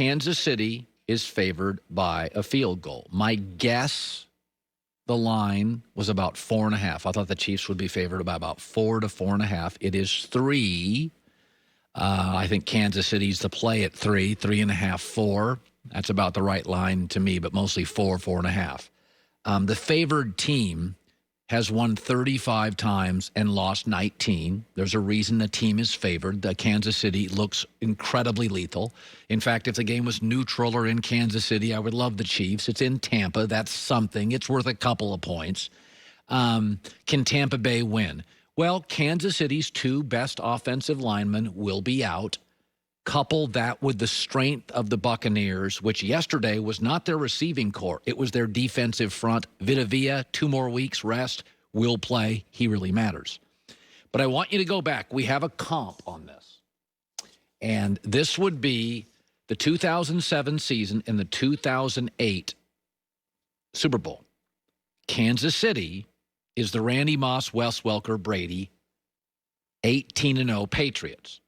Kansas City is favored by a field goal. My guess, the line was about 4.5. I thought the Chiefs would be favored by about 4 to 4.5. It is 3. I think Kansas City's the play at 3, 3.5, 4. That's about the right line to me, but mostly 4, 4.5. The favored team has won 35 times and lost 19. There's a reason the team is favored. The Kansas City looks incredibly lethal. In fact, if the game was neutral or in Kansas City, I would love the Chiefs. It's in Tampa. That's something. It's worth a couple of points. Can Tampa Bay win? Well, Kansas City's 2 best offensive linemen will be out. Couple that with the strength of the Buccaneers, which yesterday was not their receiving corps. It was their defensive front. Vita 2 more weeks rest, will play. He really matters. But I want you to go back. We have a comp on this. And this would be the 2007 season and the 2008 Super Bowl. Kansas City is the Randy Moss, Wes Welker, Brady, 18-0 Patriots.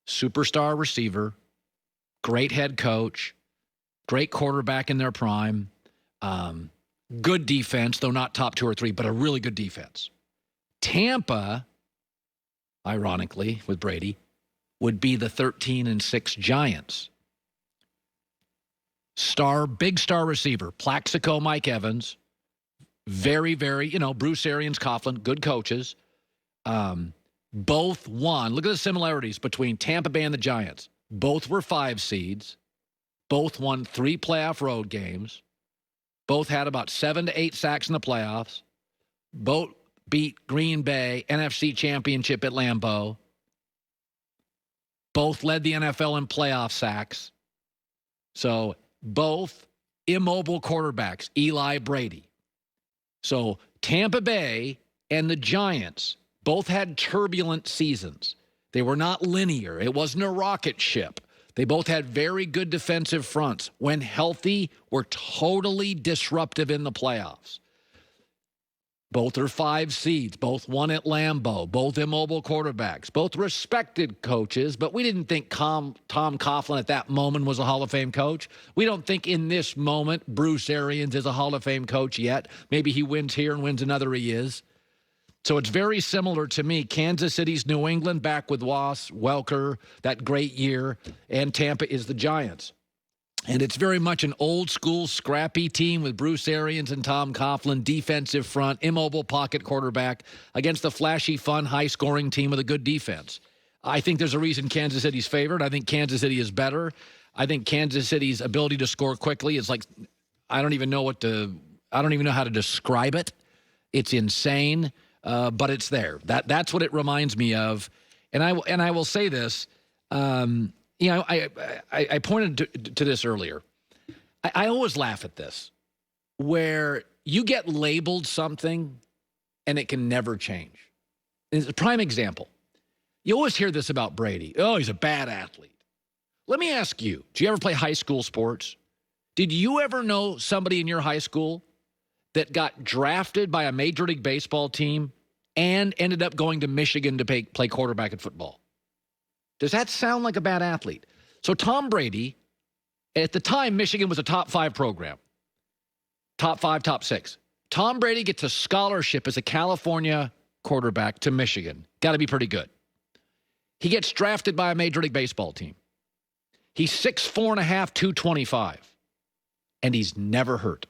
Superstar receiver, great head coach, great quarterback in their prime, good defense, though not top 2 or 3, but a really good defense. Tampa, ironically, with Brady, would be the 13-6 Giants. Big star receiver, Plaxico, Mike Evans, very, very, Bruce Arians, Coughlin, good coaches. Both won. Look at the similarities between Tampa Bay and the Giants. Both were 5 seeds. Both won 3 playoff road games. Both had about 7 to 8 sacks in the playoffs. Both beat Green Bay, NFC Championship at Lambeau. Both led the NFL in playoff sacks. So both immobile quarterbacks, Eli, Brady. So Tampa Bay and the Giants both had turbulent seasons. They were not linear. It wasn't a rocket ship. They both had very good defensive fronts. When healthy, were totally disruptive in the playoffs. Both are 5 seeds. Both won at Lambeau. Both immobile quarterbacks. Both respected coaches, but we didn't think Tom Coughlin at that moment was a Hall of Fame coach. We don't think in this moment Bruce Arians is a Hall of Fame coach yet. Maybe he wins here and wins another he is. So it's very similar to me. Kansas City's New England back with Wass, Welker, that great year, and Tampa is the Giants. And it's very much an old-school, scrappy team with Bruce Arians and Tom Coughlin, defensive front, immobile pocket quarterback, against a flashy, fun, high-scoring team with a good defense. I think there's a reason Kansas City's favored. I think Kansas City is better. I think Kansas City's ability to score quickly is like, I don't even know how to describe it. It's insane. But it's there. That's what it reminds me of. And I will say this. I pointed to this earlier. I always laugh at this, where you get labeled something and it can never change. It's a prime example. You always hear this about Brady. Oh, he's a bad athlete. Let me ask you, did you ever play high school sports? Did you ever know somebody in your high school that got drafted by a Major League Baseball team and ended up going to Michigan to play quarterback at football? Does that sound like a bad athlete? So Tom Brady, at the time, Michigan was a top 5 program. Top 5, top 6. Tom Brady gets a scholarship as a California quarterback to Michigan. Got to be pretty good. He gets drafted by a Major League Baseball team. He's 6'4.5", 225. And he's never hurt.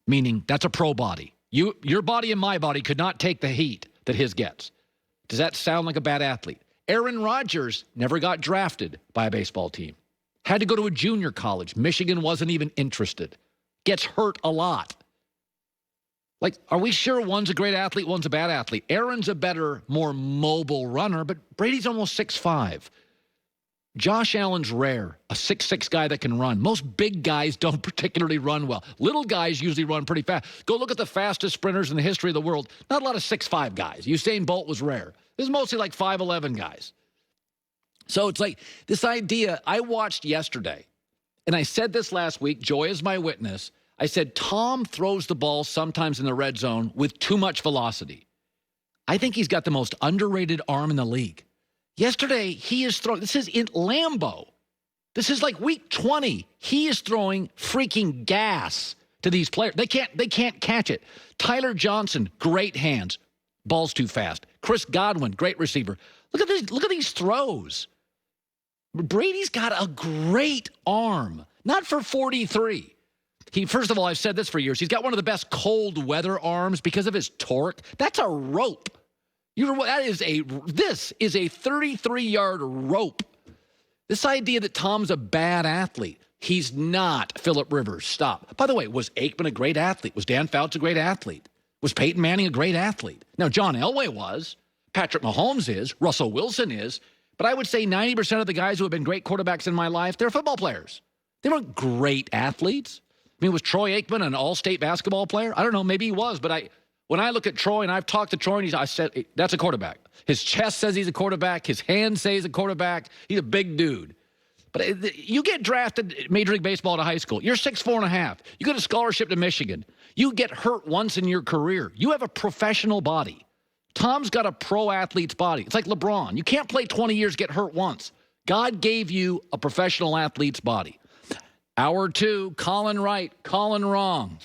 Meaning, that's a pro body. Your body and my body could not take the heat that his gets. Does that sound like a bad athlete? Aaron Rodgers never got drafted by a baseball team. Had to go to a junior college. Michigan wasn't even interested. Gets hurt a lot. Like, are we sure one's a great athlete, one's a bad athlete? Aaron's a better, more mobile runner, but Brady's almost 6'5". Josh Allen's rare, a 6'6" guy that can run. Most big guys don't particularly run well. Little guys usually run pretty fast. Go look at the fastest sprinters in the history of the world. Not a lot of 6'5" guys. Usain Bolt was rare. This is mostly like 5'11" guys. So it's like this idea I watched yesterday, and I said this last week, Joy is my witness. I said, Tom throws the ball sometimes in the red zone with too much velocity. I think he's got the most underrated arm in the league. Yesterday, he is throwing. This is in Lambeau. This is like week 20. He is throwing freaking gas to these players. They can't catch it. Tyler Johnson, great hands. Ball's too fast. Chris Godwin, great receiver. Look at these throws. Brady's got a great arm. Not for 43. First of all, I've said this for years. He's got one of the best cold weather arms because of his torque. That's a rope. This is a 33-yard rope. This idea that Tom's a bad athlete. He's not Phillip Rivers. Stop. By the way, was Aikman a great athlete? Was Dan Fouts a great athlete? Was Peyton Manning a great athlete? Now, John Elway was. Patrick Mahomes is. Russell Wilson is. But I would say 90% of the guys who have been great quarterbacks in my life, they're football players. They weren't great athletes. I mean, was Troy Aikman an all-state basketball player? I don't know. Maybe he was. But when I look at Troy, and I've talked to Troy, and I said, that's a quarterback. His chest says he's a quarterback. His hands say he's a quarterback. He's a big dude. But you get drafted Major League Baseball to high school. You're 6'4.5". You get a scholarship to Michigan. You get hurt once in your career. You have a professional body. Tom's got a pro athlete's body. It's like LeBron. You can't play 20 years, get hurt once. God gave you a professional athlete's body. Hour 2, Colin right, Colin wrong.